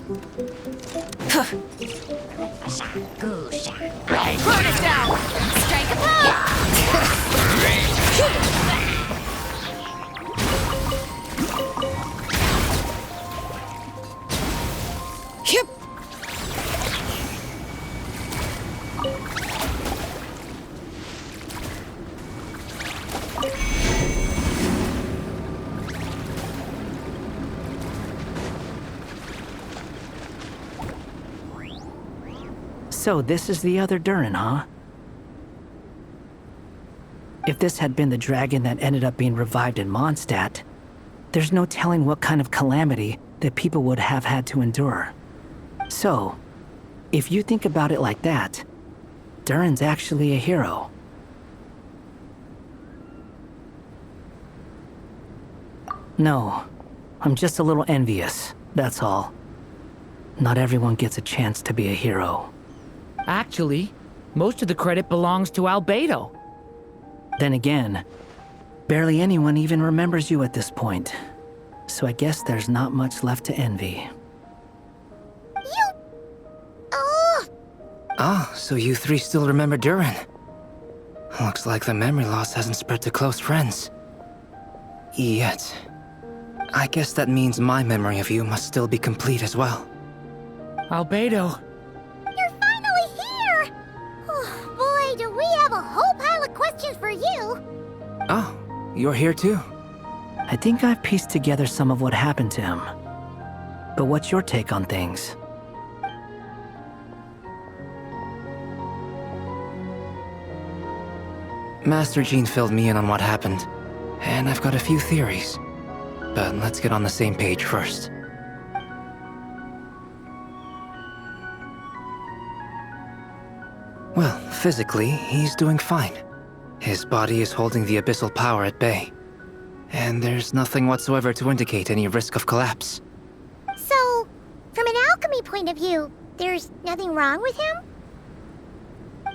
Burn it down! Strike a Yep. So this is the other Durin, huh? If this had been the dragon that ended up being revived in Mondstadt, there's no telling what kind of calamity that people would have had to endure. So, if you think about it like that, Durin's actually a hero. No, I'm just a little envious, that's all. Not everyone gets a chance to be a hero. Actually, most of the credit belongs to Albedo. Then again, barely anyone even remembers you at this point. So I guess there's not much left to envy. You... Oh! Ah, so you three still remember Durin. Looks like the memory loss hasn't spread to close friends. Yet. I guess that means my memory of you must still be complete as well. Albedo. You're finally here! Oh, boy, do we have a whole pile of questions for you! Oh, you're here too? I think I've pieced together some of what happened to him. But what's your take on things? Master Jean filled me in on what happened, and I've got a few theories. But let's get on the same page first. Well, physically, he's doing fine. His body is holding the abyssal power at bay. And there's nothing whatsoever to indicate any risk of collapse. So, from an alchemy point of view, there's nothing wrong with him?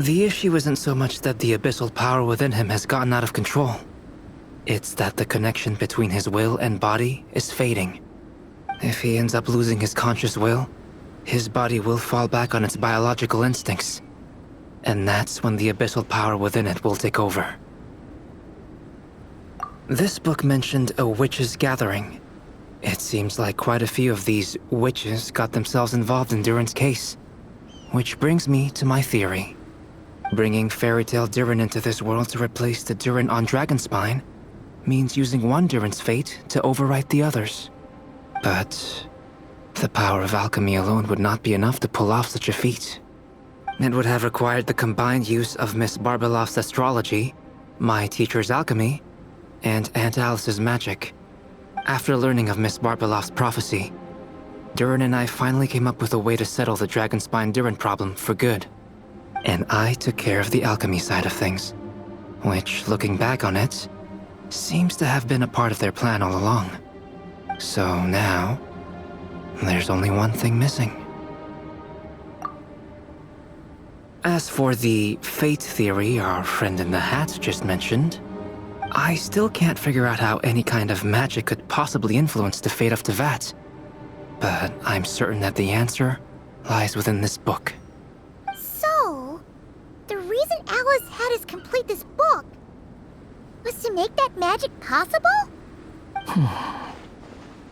The issue isn't so much that the abyssal power within him has gotten out of control. It's that the connection between his will and body is fading. If he ends up losing his conscious will, his body will fall back on its biological instincts. And that's when the abyssal power within it will take over. This book mentioned a witches' gathering. It seems like quite a few of these witches got themselves involved in Durin's case. Which brings me to my theory. Bringing Fairy Tale Durin into this world to replace the Durin on Dragonspine means using one Durin's fate to overwrite the others. But the power of alchemy alone would not be enough to pull off such a feat. It would have required the combined use of Miss Barbeloff's astrology, my teacher's alchemy, and Aunt Alice's magic. After learning of Miss Barbeloff's prophecy, Durin and I finally came up with a way to settle the Dragonspine Durin problem for good. And I took care of the alchemy side of things, which, looking back on it, seems to have been a part of their plan all along. So now, there's only one thing missing. As for the fate theory our friend in the hat just mentioned, I still can't figure out how any kind of magic could possibly influence the fate of Tevat. But I'm certain that the answer lies within this book. So, the reason Alice had us complete this book was to make that magic possible?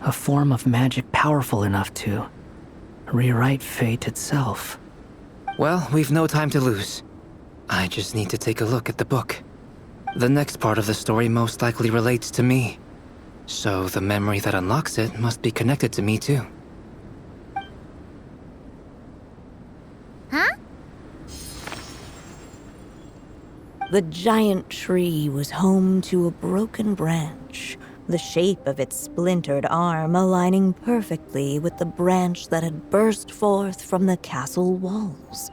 A form of magic powerful enough to rewrite fate itself. Well, we've no time to lose. I just need to take a look at the book. The next part of the story most likely relates to me. So the memory that unlocks it must be connected to me too. Huh? The giant tree was home to a broken branch, the shape of its splintered arm aligning perfectly with the branch that had burst forth from the castle walls.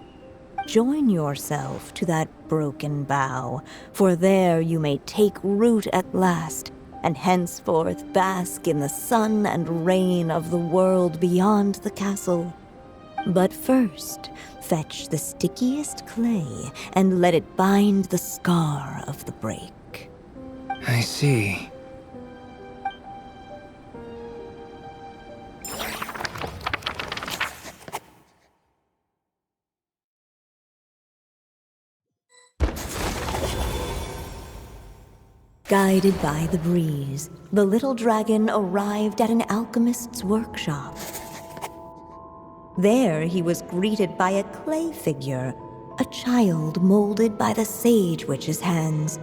Join yourself to that broken bough, for there you may take root at last, and henceforth bask in the sun and rain of the world beyond the castle. But first, fetch the stickiest clay and let it bind the scar of the break. I see. Guided by the breeze, the little dragon arrived at an alchemist's workshop. There he was greeted by a clay figure, a child molded by the sage witch's hands.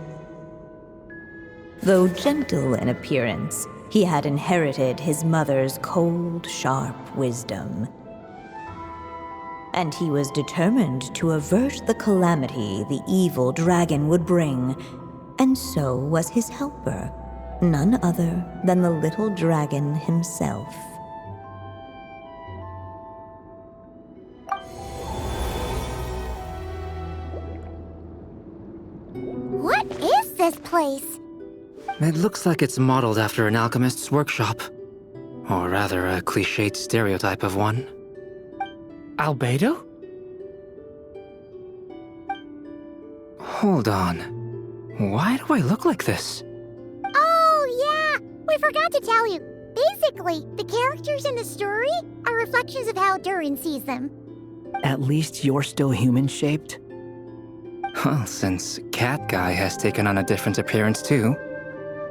Though gentle in appearance, he had inherited his mother's cold, sharp wisdom. And he was determined to avert the calamity the evil dragon would bring, and so was his helper, none other than the little dragon himself. What is this place? It looks like it's modeled after an alchemist's workshop. Or rather, a cliched stereotype of one. Albedo? Hold on. Why do I look like this? Oh, yeah! We forgot to tell you. Basically, the characters in the story are reflections of how Durin sees them. At least you're still human-shaped? Well, since Cat Guy has taken on a different appearance too,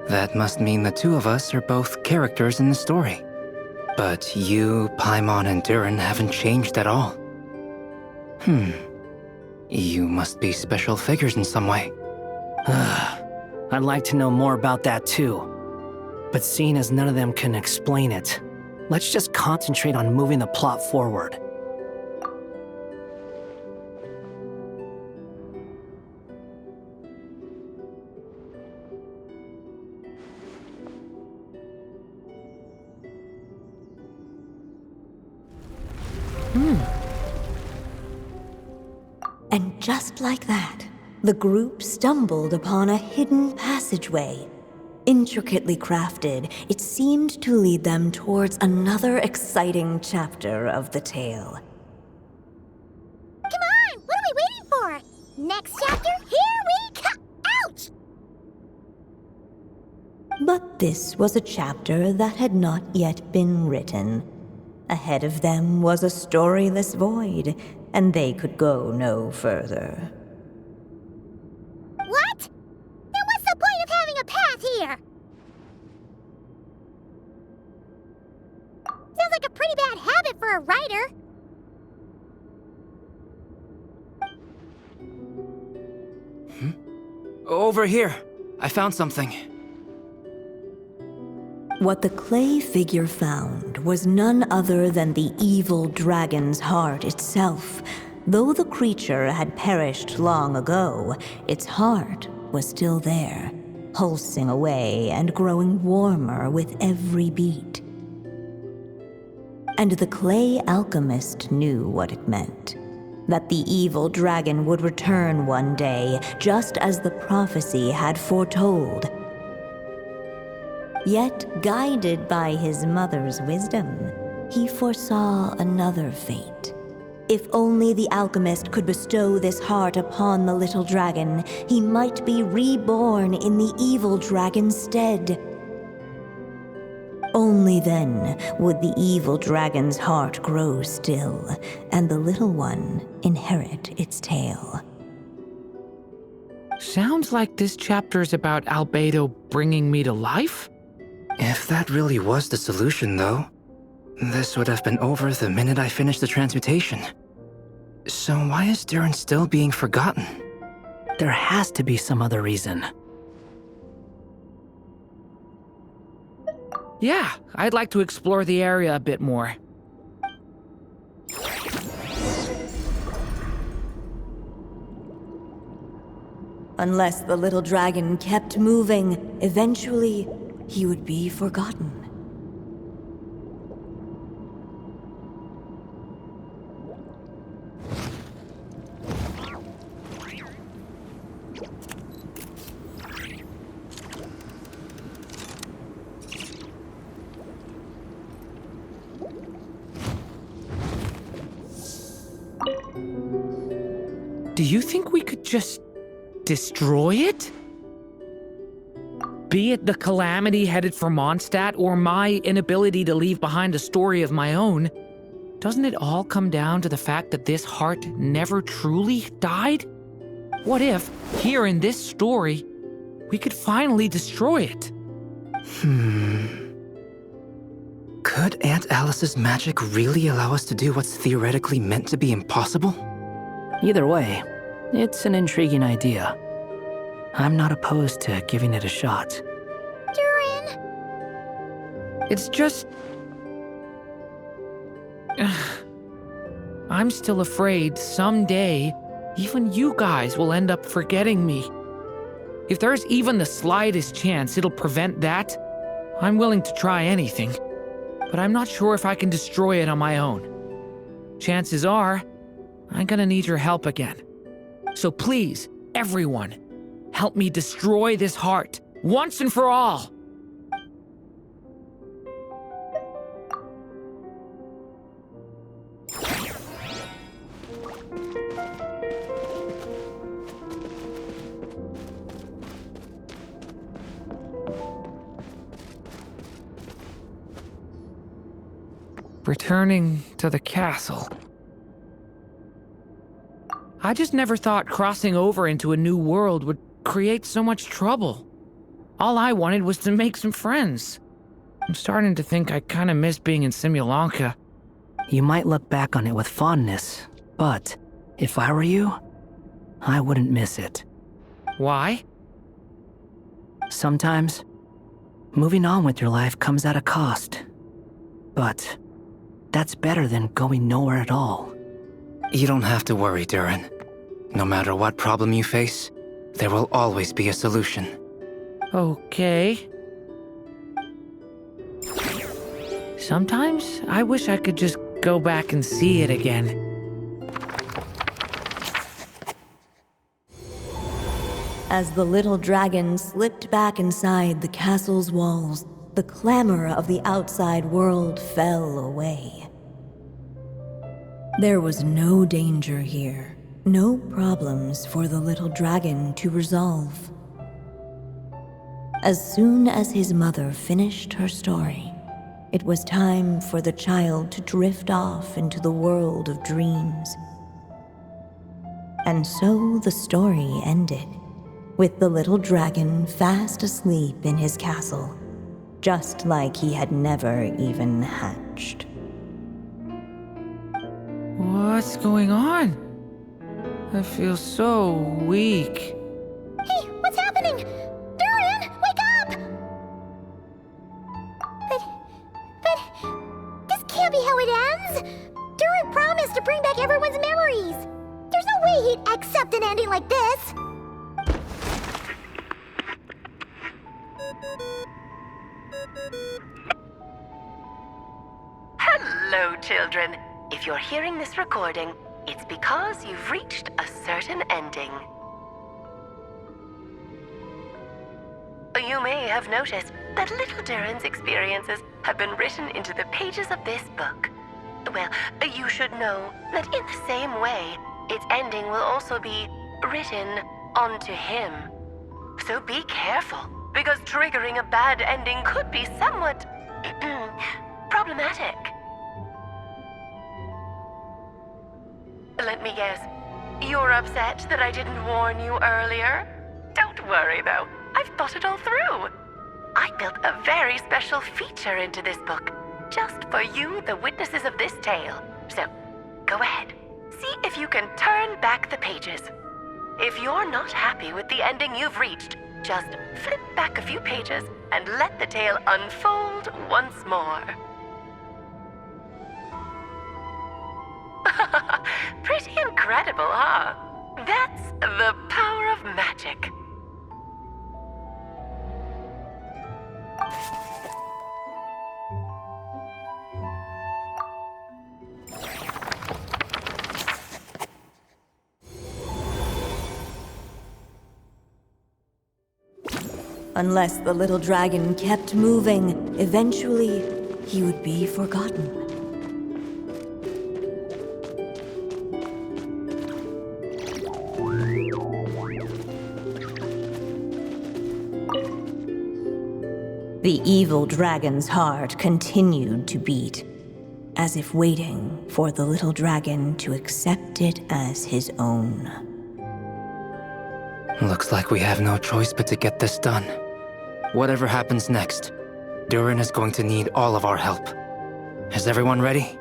that must mean the two of us are both characters in the story. But you, Paimon, and Durin haven't changed at all. You must be special figures in some way. I'd like to know more about that too. But seeing as none of them can explain it, let's just concentrate on moving the plot forward. And just like that, the group stumbled upon a hidden passageway. Intricately crafted, it seemed to lead them towards another exciting chapter of the tale. Come on! What are we waiting for? Next chapter, here we come! Ouch! But this was a chapter that had not yet been written. Ahead of them was a storyless void, and they could go no further. What? Then what's the point of having a path here? Sounds like a pretty bad habit for a writer. Over here. I found something. What the clay figure found was none other than the evil dragon's heart itself. Though the creature had perished long ago, its heart was still there, pulsing away and growing warmer with every beat. And the clay alchemist knew what it meant. That the evil dragon would return one day, just as the prophecy had foretold. Yet, guided by his mother's wisdom, he foresaw another fate. If only the alchemist could bestow this heart upon the little dragon, he might be reborn in the evil dragon's stead. Only then would the evil dragon's heart grow still, and the little one inherit its tale. Sounds like this chapter's about Albedo bringing me to life? If that really was the solution, though, this would have been over the minute I finished the transmutation. So why is Durin still being forgotten? There has to be some other reason. Yeah, I'd like to explore the area a bit more. Unless the little dragon kept moving, eventually he would be forgotten. Do you think we could just destroy it? Be it the calamity headed for Mondstadt or my inability to leave behind a story of my own, doesn't it all come down to the fact that this heart never truly died? What if, here in this story, we could finally destroy it. Could Aunt Alice's magic really allow us to do what's theoretically meant to be impossible? Either way, it's an intriguing idea. I'm not opposed to giving it a shot. Durin! It's just... I'm still afraid someday, even you guys will end up forgetting me. If there's even the slightest chance it'll prevent that, I'm willing to try anything. But I'm not sure if I can destroy it on my own. Chances are, I'm gonna need your help again. So please, everyone, help me destroy this heart, once and for all! Returning to the castle. I just never thought crossing over into a new world would create so much trouble. All I wanted was to make some friends. I'm starting to think I kinda miss being in Simulanka. You might look back on it with fondness, but if I were you, I wouldn't miss it. Why? Sometimes, moving on with your life comes at a cost. But that's better than going nowhere at all. You don't have to worry, Durin. No matter what problem you face, there will always be a solution. Okay. Sometimes I wish I could just go back and see it again. As the little dragon slipped back inside the castle's walls, the clamor of the outside world fell away. There was no danger here, no problems for the little dragon to resolve. As soon as his mother finished her story, it was time for the child to drift off into the world of dreams. And so the story ended, with the little dragon fast asleep in his castle, just like he had never even hatched. What's going on? I feel so weak. Hey, what's happening? Durin, wake up! But this can't be how it ends. Durin promised to bring back everyone's memories. There's no way he'd accept an ending like this. Hello, children. If you're hearing this recording, it's because you've reached a certain ending. You may have noticed that little Durin's experiences have been written into the pages of this book. Well, you should know that in the same way, its ending will also be written onto him. So be careful, because triggering a bad ending could be somewhat problematic. Let me guess, you're upset that I didn't warn you earlier? Don't worry though, I've thought it all through. I built a very special feature into this book, just for you, the witnesses of this tale. So, go ahead, see if you can turn back the pages. If you're not happy with the ending you've reached, just flip back a few pages and let the tale unfold once more. Pretty incredible, huh? That's the power of magic. Unless the little dragon kept moving, eventually he would be forgotten. The evil dragon's heart continued to beat, as if waiting for the little dragon to accept it as his own. Looks like we have no choice but to get this done. Whatever happens next, Durin is going to need all of our help. Is everyone ready?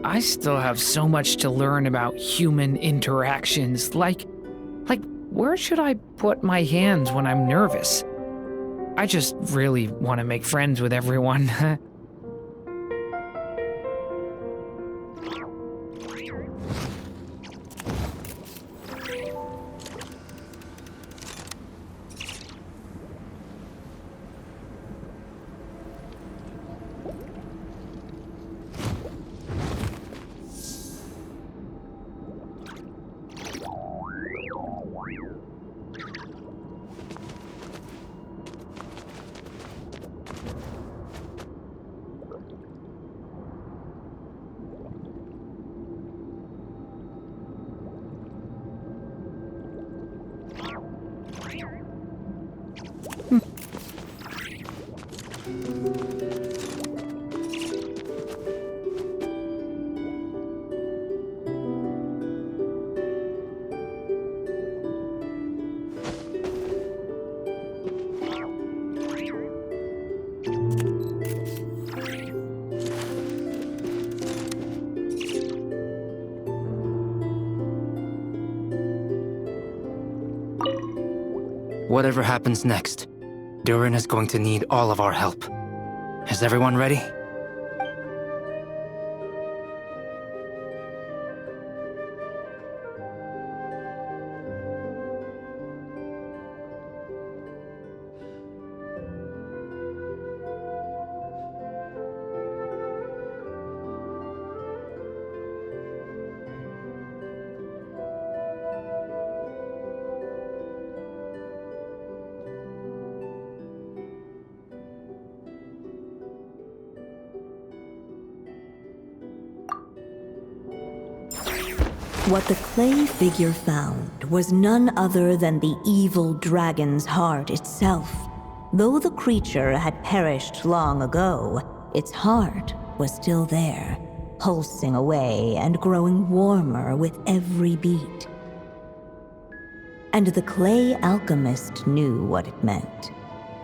I still have so much to learn about human interactions. Like, where should I put my hands when I'm nervous? I just really want to make friends with everyone. Whatever happens next, Durin is going to need all of our help. Is everyone ready? What the clay figure found was none other than the evil dragon's heart itself. Though the creature had perished long ago, its heart was still there, pulsing away and growing warmer with every beat. And the clay alchemist knew what it meant.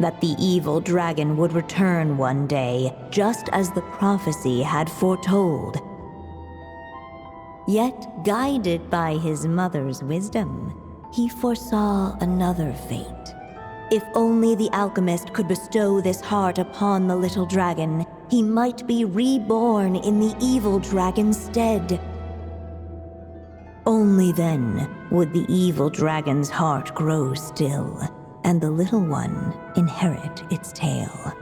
That the evil dragon would return one day, just as the prophecy had foretold. Yet, guided by his mother's wisdom, he foresaw another fate. If only the alchemist could bestow this heart upon the little dragon, he might be reborn in the evil dragon's stead. Only then would the evil dragon's heart grow still, and the little one inherit its tale.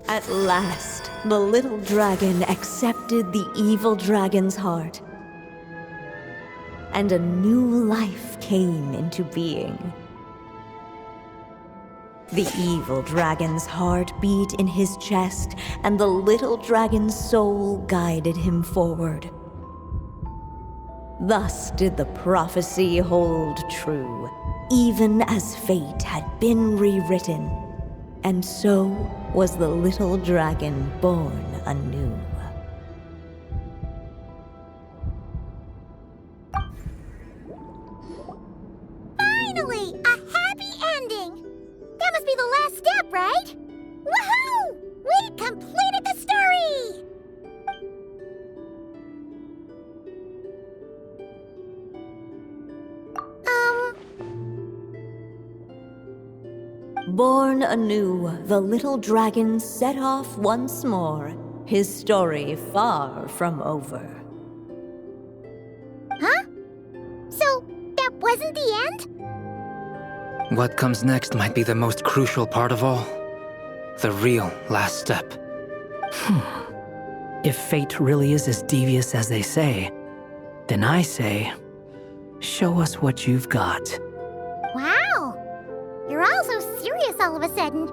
At last, the little dragon accepted the evil dragon's heart, and a new life came into being. The evil dragon's heart beat in his chest, and the little dragon's soul guided him forward. Thus did the prophecy hold true, even as fate had been rewritten, and so was the little dragon born anew. Finally, a happy ending! That must be the last step, right? Woohoo! We completed the story! Born anew, the little dragon set off once more, his story far from over. Huh? So, that wasn't the end? What comes next might be the most crucial part of all. The real last step. If fate really is as devious as they say, then I say, show us what you've got. Wow! You're all so serious all of a sudden.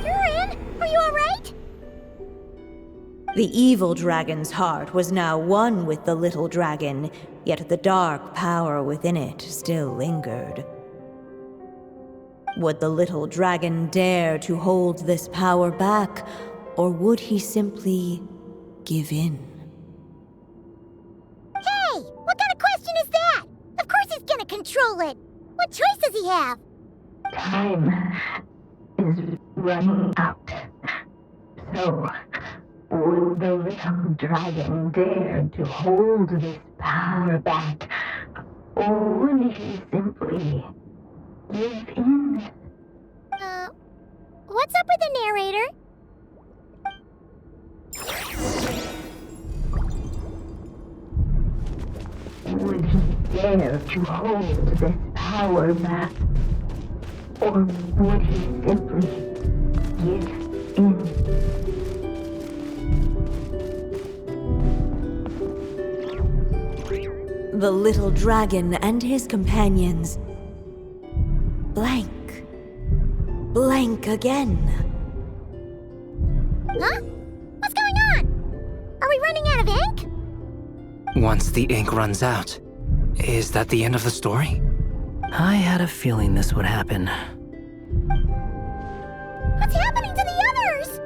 Durin, are you alright? The evil dragon's heart was now one with the little dragon, yet the dark power within it still lingered. Would the little dragon dare to hold this power back, or would he simply give in? Hey! What kind of question is that? Of course he's gonna control it! What choice does he have? Time is running out. So, would the little dragon dare to hold this power back? Or would he simply give in? What's up with the narrator? Would he dare to hold this power back? Or would he simply give in? The little dragon and his companions blank. Blank again. Huh? What's going on? Are we running out of ink? Once the ink runs out, is that the end of the story? I had a feeling this would happen. What's happening to the others?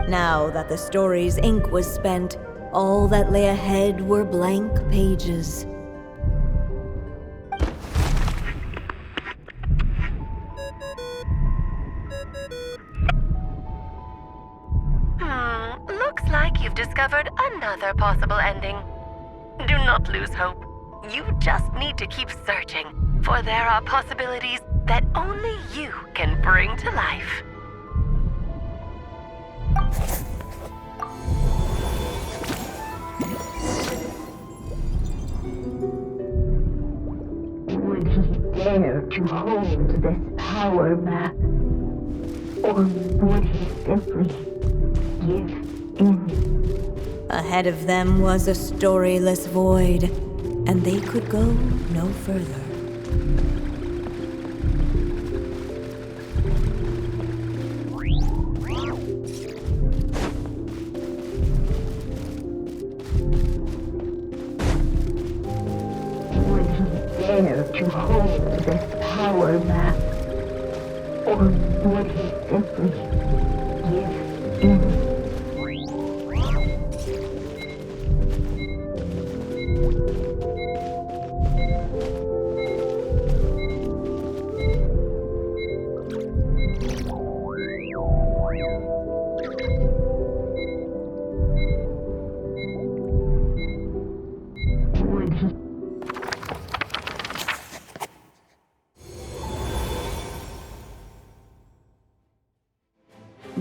Now that the story's ink was spent, all that lay ahead were blank pages. Looks like you've discovered another possible ending. Do not lose hope. You just need to keep searching, for there are possibilities that only you can bring to life. Would he dare to hold this power back? Or would he simply give in? Ahead of them was a storyless void, and they could go no further. Would he dare to hold this power back? Or would he simply give in?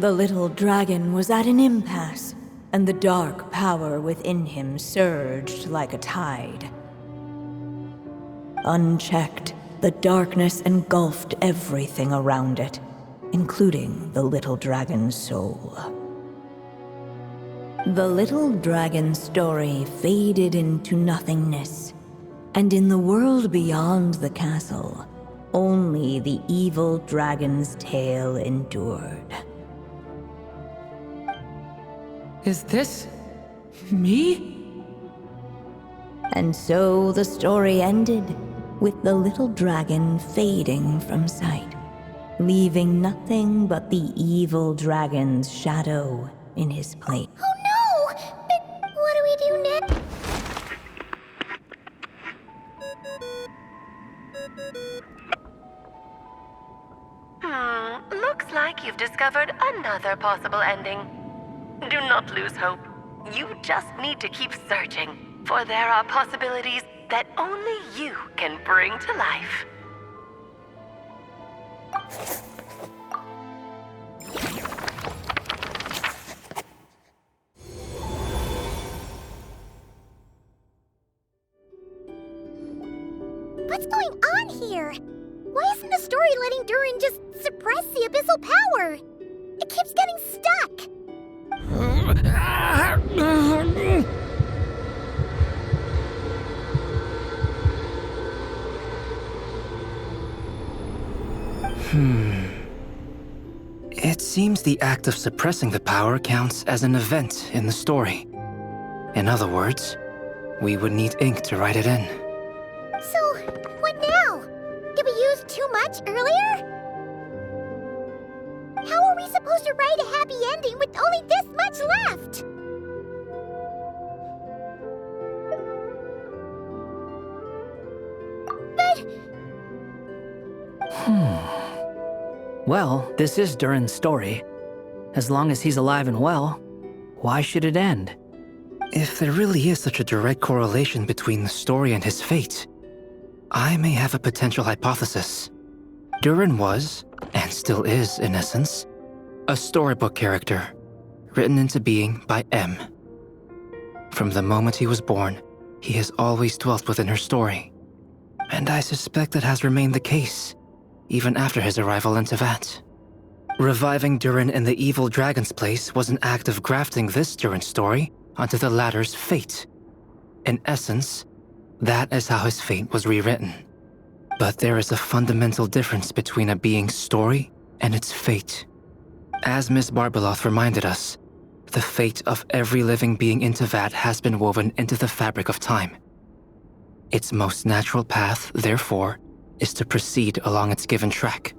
The little dragon was at an impasse, and the dark power within him surged like a tide. Unchecked, the darkness engulfed everything around it, including the little dragon's soul. The little dragon's story faded into nothingness, and in the world beyond the castle, only the evil dragon's tale endured. Is this me? And so the story ended, with the little dragon fading from sight, leaving nothing but the evil dragon's shadow in his place. Oh no! But what do we do next? Looks like you've discovered another possible ending. Do not lose hope. You just need to keep searching, for there are possibilities that only you can bring to life. What's going on here? Why isn't the story letting Durin just suppress the abyssal power? It keeps getting stuck. It seems the act of suppressing the power counts as an event in the story. In other words, we would need ink to write it in. So, what now? Did we use too much earlier? How are we supposed to write a happy ending with only this much left? But... Well, this is Durin's story. As long as he's alive and well, why should it end? If there really is such a direct correlation between the story and his fate, I may have a potential hypothesis. Durin was, and still is in essence, a storybook character, written into being by M. From the moment he was born, he has always dwelt within her story. And I suspect that has remained the case, even after his arrival in Tevat. Reviving Durin in the evil dragon's place was an act of grafting this Durin story onto the latter's fate. In essence, that is how his fate was rewritten. But there is a fundamental difference between a being's story and its fate. As Miss Barbeloth reminded us, the fate of every living being in Tevat has been woven into the fabric of time. Its most natural path, therefore, is to proceed along its given track.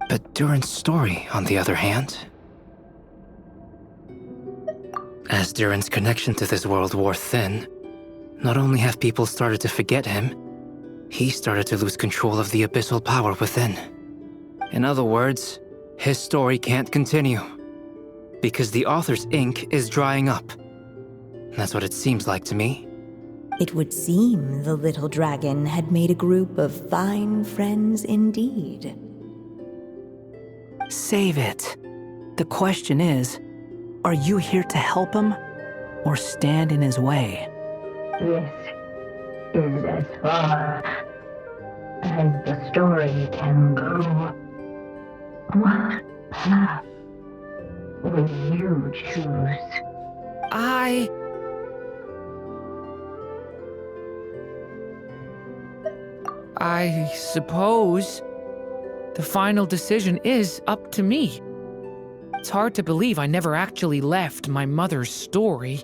But Durin's story, on the other hand... As Durin's connection to this world wore thin, not only have people started to forget him, he started to lose control of the abyssal power within. In other words, his story can't continue, because the author's ink is drying up. That's what it seems like to me. It would seem the little dragon had made a group of fine friends indeed. Save it. The question is, are you here to help him, or stand in his way? This is as far as the story can go. What path will you choose? I suppose the final decision is up to me. It's hard to believe I never actually left my mother's story.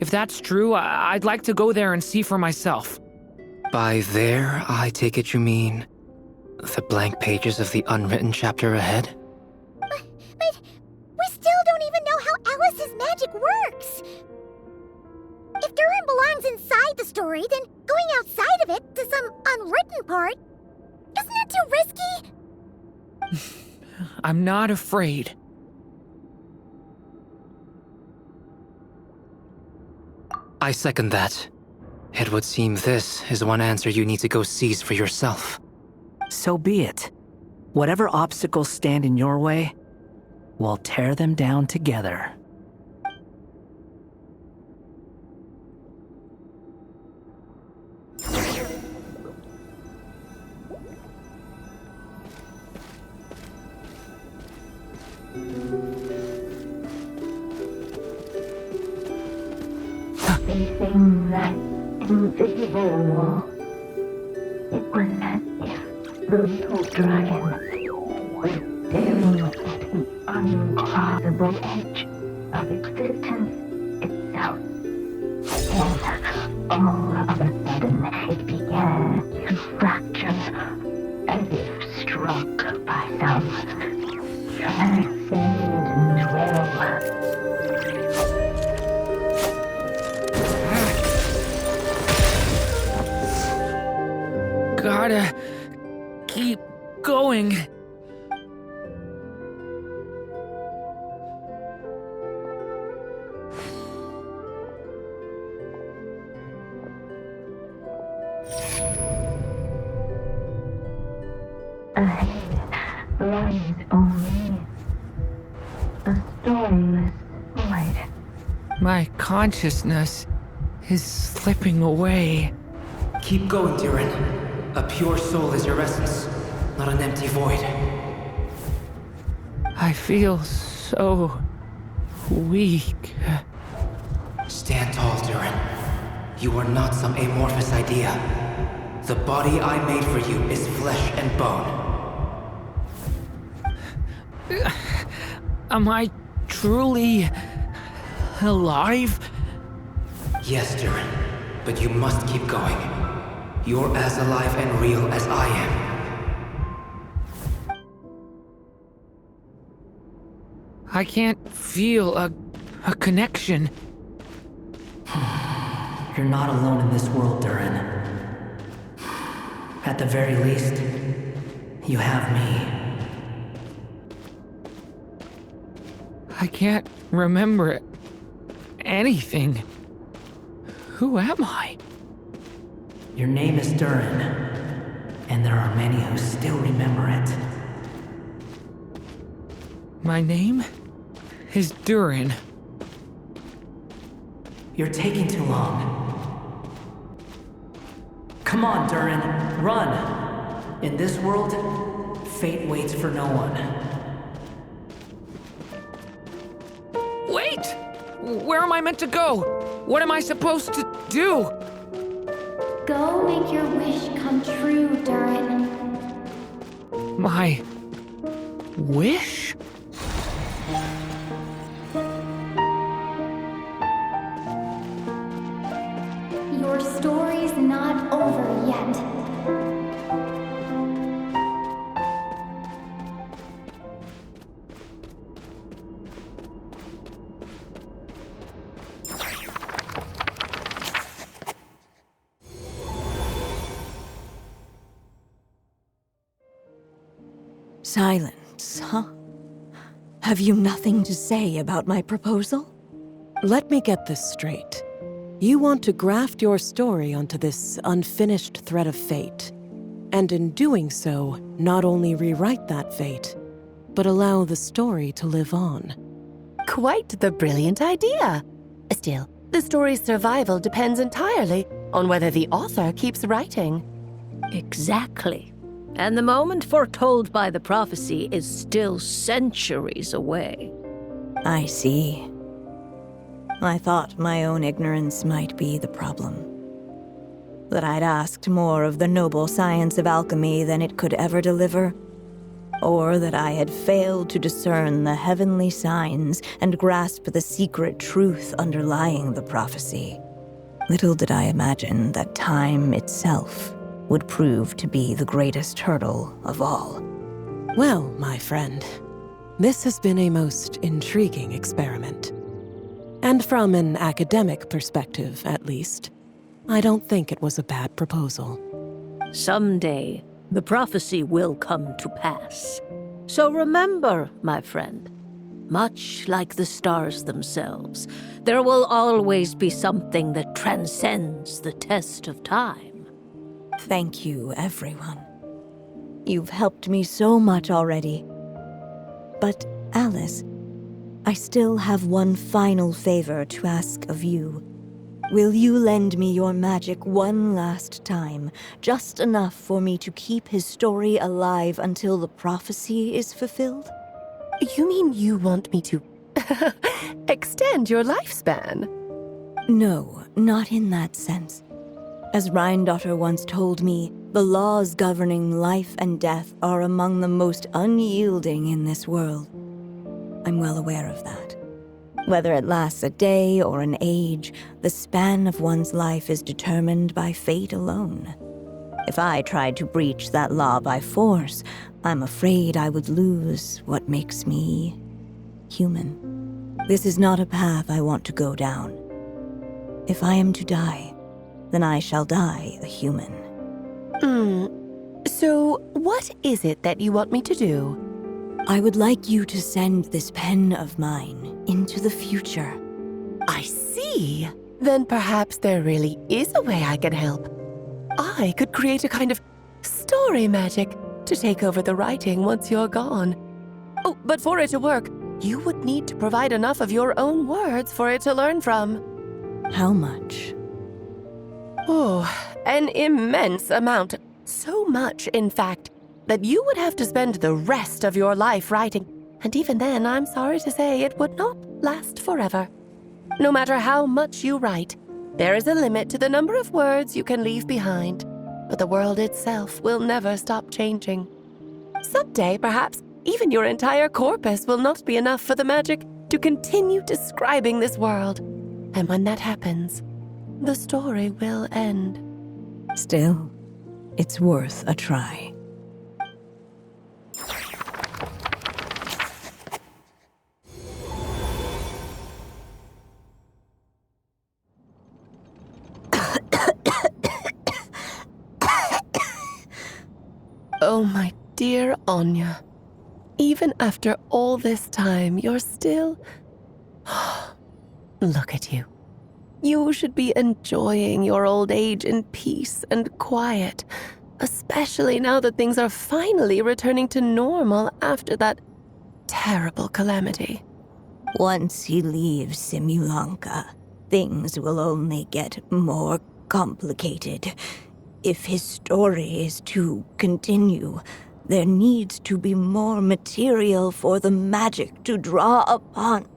If that's true, I'd like to go there and see for myself. By there, I take it you mean the blank pages of the unwritten chapter ahead? But we still don't even know how Alice's magic works. If Durin belongs inside the story, then going outside of it to some unwritten part, isn't it too risky? I'm not afraid. I second that. It would seem this is one answer you need to go seize for yourself. So be it. Whatever obstacles stand in your way, we'll tear them down together. Facing that invisible wall, it was as if the little dragon was staring at the uncrossable edge of existence itself. And all of a sudden, it began to fracture, as if struck by some transcendent will. Gotta keep going. Ahead lies only a storyless void. My consciousness is slipping away. Keep going, Durin. A pure soul is your essence, not an empty void. I feel so weak. Stand tall, Durin. You are not some amorphous idea. The body I made for you is flesh and bone. Am I truly alive? Yes, Durin, but you must keep going. You're as alive and real as I am. I can't feel a connection. You're not alone in this world, Durin. At the very least, you have me. I can't remember anything. Who am I? Your name is Durin, and there are many who still remember it. My name is Durin. You're taking too long. Come on, Durin, run! In this world, fate waits for no one. Wait! Where am I meant to go? What am I supposed to do? Go make your wish come true, Durin. My wish? Your story's not over yet. Silence, huh? Have you nothing to say about my proposal? Let me get this straight. You want to graft your story onto this unfinished thread of fate, and in doing so, not only rewrite that fate, but allow the story to live on. Quite the brilliant idea. Still, the story's survival depends entirely on whether the author keeps writing. Exactly. And the moment foretold by the prophecy is still centuries away. I see. I thought my own ignorance might be the problem. That I'd asked more of the noble science of alchemy than it could ever deliver. Or that I had failed to discern the heavenly signs and grasp the secret truth underlying the prophecy. Little did I imagine that time itself would prove to be the greatest hurdle of all. Well, my friend, this has been a most intriguing experiment. And from an academic perspective, at least, I don't think it was a bad proposal. Someday, the prophecy will come to pass. So remember, my friend, much like the stars themselves, there will always be something that transcends the test of time. Thank you, everyone. You've helped me so much already. But, Alice, I still have one final favor to ask of you. Will you lend me your magic one last time, just enough for me to keep his story alive until the prophecy is fulfilled? You mean you want me to extend your lifespan? No, not in that sense. As Rheindotter once told me, the laws governing life and death are among the most unyielding in this world. I'm well aware of that. Whether it lasts a day or an age, the span of one's life is determined by fate alone. If I tried to breach that law by force, I'm afraid I would lose what makes me human. This is not a path I want to go down. If I am to die, then I shall die a human. So what is it that you want me to do? I would like you to send this pen of mine into the future. I see. Then perhaps there really is a way I can help. I could create a kind of story magic to take over the writing once you're gone. Oh, but for it to work, you would need to provide enough of your own words for it to learn from. How much? Oh, an immense amount. So much, in fact, that you would have to spend the rest of your life writing. And even then, I'm sorry to say, it would not last forever. No matter how much you write, there is a limit to the number of words you can leave behind. But the world itself will never stop changing. Someday, perhaps, even your entire corpus will not be enough for the magic to continue describing this world. And when that happens, the story will end. Still, it's worth a try. Oh, my dear Anya. Even after all this time, you're still... Look at you. You should be enjoying your old age in peace and quiet, especially now that things are finally returning to normal after that terrible calamity. Once he leaves Simulanka, things will only get more complicated. If his story is to continue, there needs to be more material for the magic to draw upon.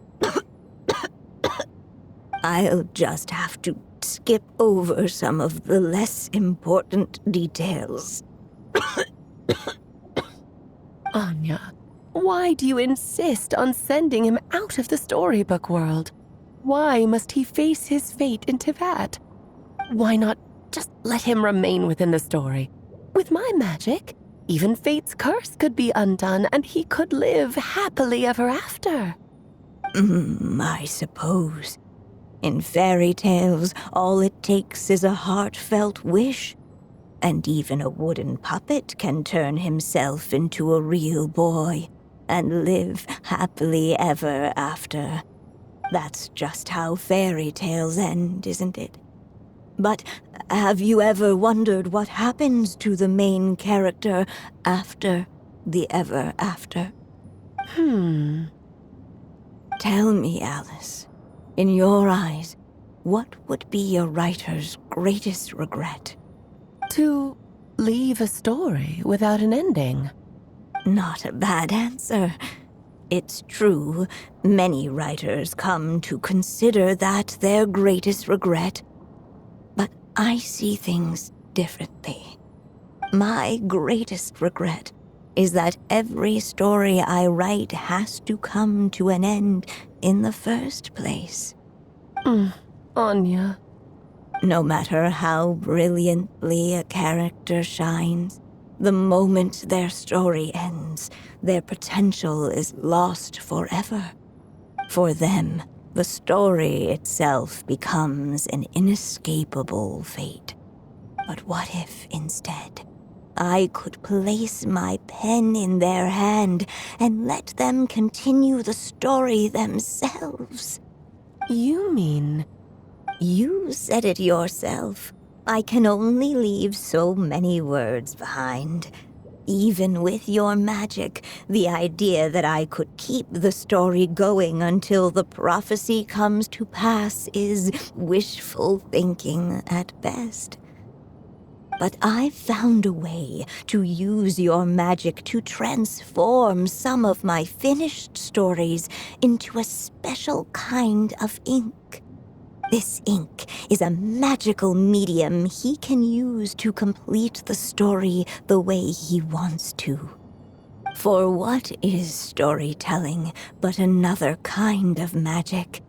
I'll just have to skip over some of the less important details. Anya, why do you insist on sending him out of the storybook world? Why must he face his fate into that? Why not just let him remain within the story? With my magic, even fate's curse could be undone and he could live happily ever after. I suppose. In fairy tales, all it takes is a heartfelt wish. And even a wooden puppet can turn himself into a real boy and live happily ever after. That's just how fairy tales end, isn't it? But have you ever wondered what happens to the main character after the ever after? Tell me, Alice, in your eyes, what would be a writer's greatest regret? To leave a story without an ending. Not a bad answer. It's true, many writers come to consider that their greatest regret. But I see things differently. My greatest regret is that every story I write has to come to an end in the first place. Anya. No matter how brilliantly a character shines, the moment their story ends, their potential is lost forever. For them, the story itself becomes an inescapable fate. But what if, instead, I could place my pen in their hand and let them continue the story themselves? You mean... You said it yourself. I can only leave so many words behind. Even with your magic, the idea that I could keep the story going until the prophecy comes to pass is wishful thinking at best. But I've found a way to use your magic to transform some of my finished stories into a special kind of ink. This ink is a magical medium he can use to complete the story the way he wants to. For what is storytelling but another kind of magic?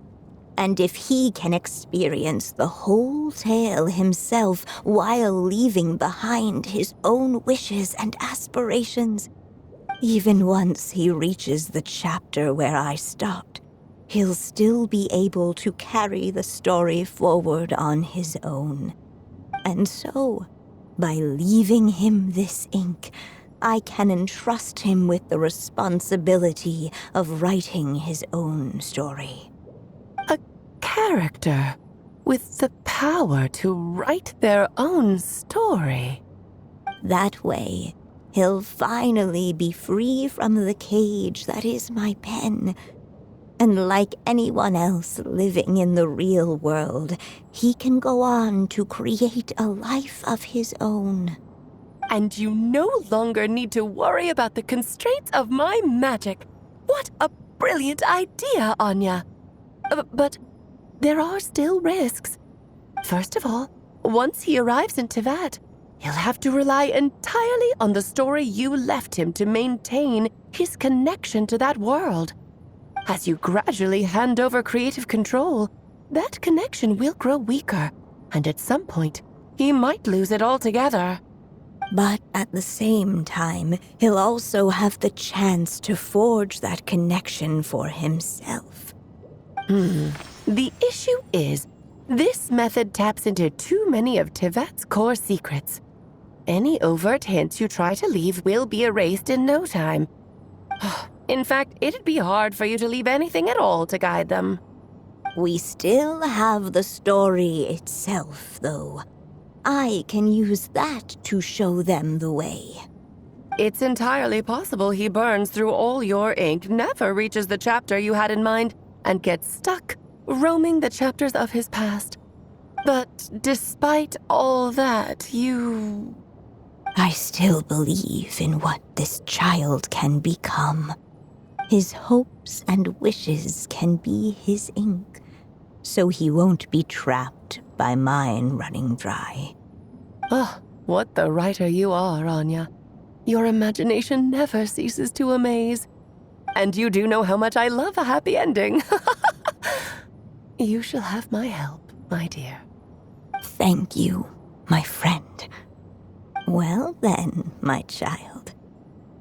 And if he can experience the whole tale himself while leaving behind his own wishes and aspirations, even once he reaches the chapter where I stopped, he'll still be able to carry the story forward on his own. And so, by leaving him this ink, I can entrust him with the responsibility of writing his own story. A character with the power to write their own story. That way, he'll finally be free from the cage that is my pen. And like anyone else living in the real world, he can go on to create a life of his own. And you no longer need to worry about the constraints of my magic. What a brilliant idea, Anya. But there are still risks. First of all, once he arrives in Teyvat, he'll have to rely entirely on the story you left him to maintain his connection to that world. As you gradually hand over creative control, that connection will grow weaker, and at some point, he might lose it altogether. But at the same time, he'll also have the chance to forge that connection for himself. The issue is, this method taps into too many of Teyvat's core secrets. Any overt hints you try to leave will be erased in no time. In fact, it'd be hard for you to leave anything at all to guide them. We still have the story itself, though. I can use that to show them the way. It's entirely possible he burns through all your ink, never reaches the chapter you had in mind, and gets stuck, roaming the chapters of his past. But despite all that, I still believe in what this child can become. His hopes and wishes can be his ink, so he won't be trapped by mine running dry. Oh, what the writer you are, Anya. Your imagination never ceases to amaze. And you do know how much I love a happy ending. You shall have my help, my dear. Thank you, my friend. Well then, my child,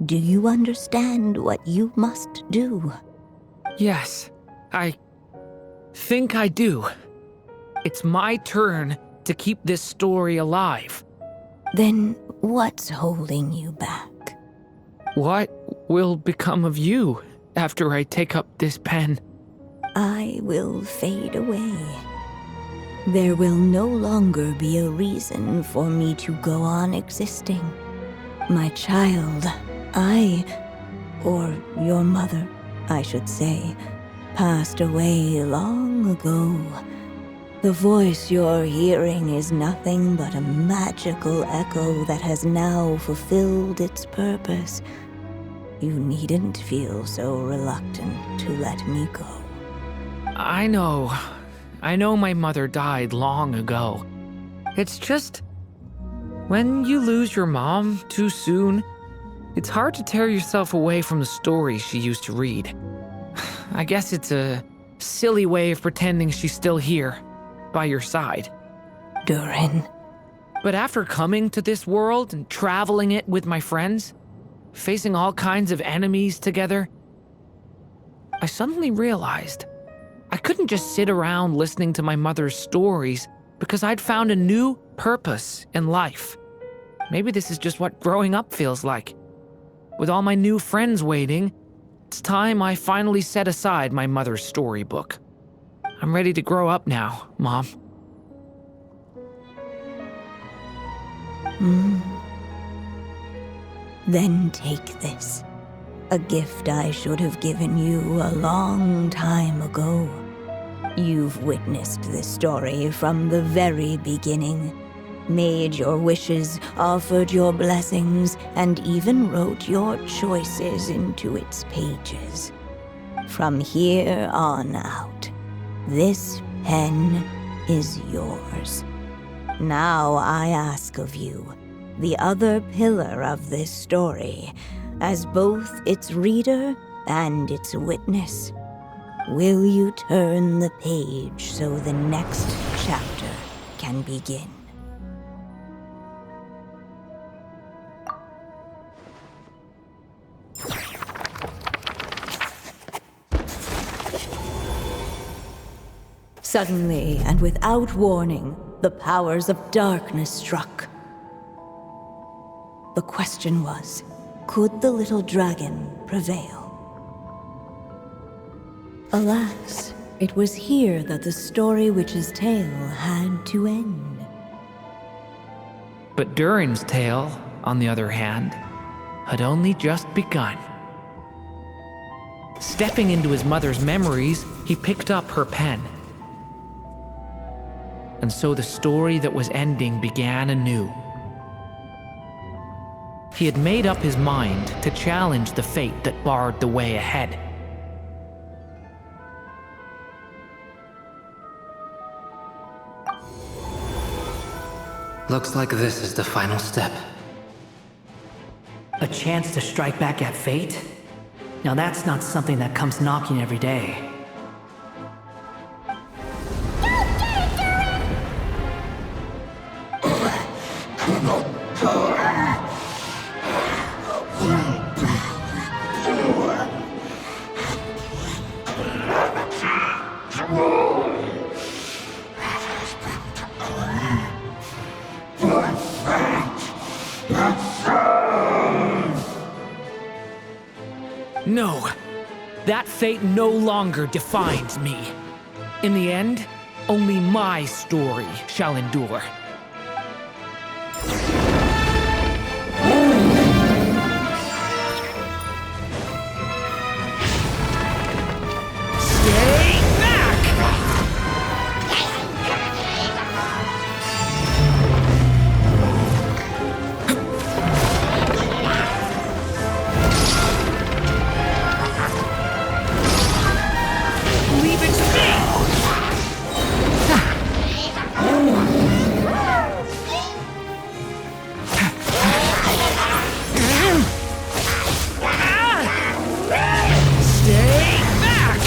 do you understand what you must do? Yes, I think I do. It's my turn to keep this story alive. Then what's holding you back? What will become of you after I take up this pen? I will fade away. There will no longer be a reason for me to go on existing. My child, or your mother, I should say, passed away long ago. The voice you're hearing is nothing but a magical echo that has now fulfilled its purpose. You needn't feel so reluctant to let me go. I know my mother died long ago. It's just, when you lose your mom too soon, it's hard to tear yourself away from the stories she used to read. I guess it's a silly way of pretending she's still here, by your side. Durin. But after coming to this world and traveling it with my friends, facing all kinds of enemies together, I suddenly realized I couldn't just sit around listening to my mother's stories because I'd found a new purpose in life. Maybe this is just what growing up feels like. With all my new friends waiting, it's time I finally set aside my mother's storybook. I'm ready to grow up now, Mom. Then take this. A gift I should have given you a long time ago. You've witnessed this story from the very beginning. Made your wishes, offered your blessings, and even wrote your choices into its pages. From here on out, this pen is yours. Now I ask of you, the other pillar of this story, as both its reader and its witness, will you turn the page so the next chapter can begin? Suddenly, and without warning, the powers of darkness struck. The question was, could the little dragon prevail? Alas, it was here that the story witch's tale had to end. But Durin's tale, on the other hand, had only just begun. Stepping into his mother's memories, he picked up her pen. And so the story that was ending began anew. He had made up his mind to challenge the fate that barred the way ahead. Looks like this is the final step. A chance to strike back at fate? Now that's not something that comes knocking every day. No, that fate no longer defines me. In the end, only my story shall endure. Stay back! Leave it to me! Stay back!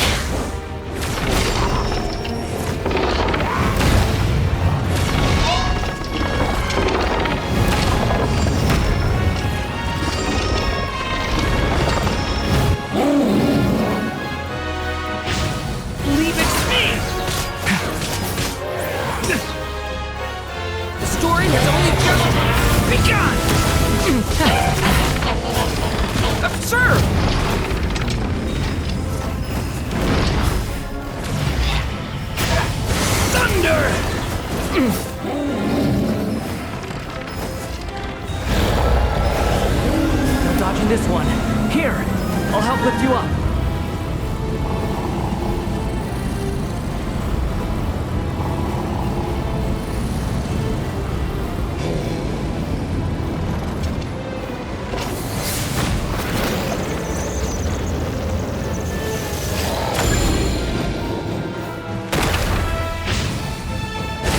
Leave it to me! The story has only just begun! Absurd! Thunder! No dodging this one. Here, I'll help lift you up.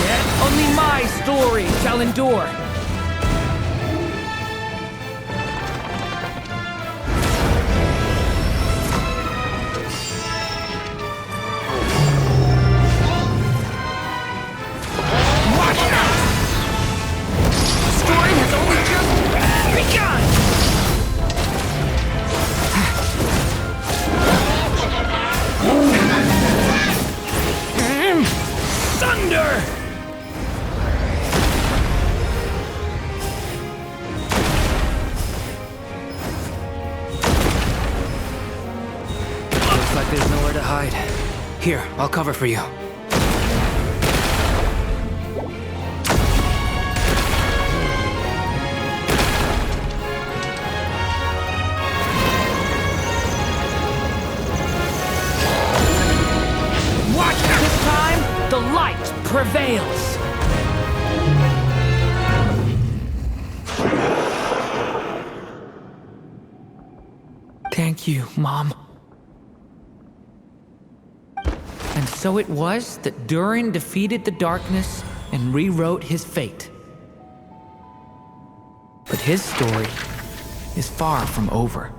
Yet only my story shall endure. Watch out! The story has only just begun! Thunder! Looks like there's nowhere to hide. Here, I'll cover for you. light prevails. Thank you, Mom. And so it was that Durin defeated the darkness and rewrote his fate. But his story is far from over.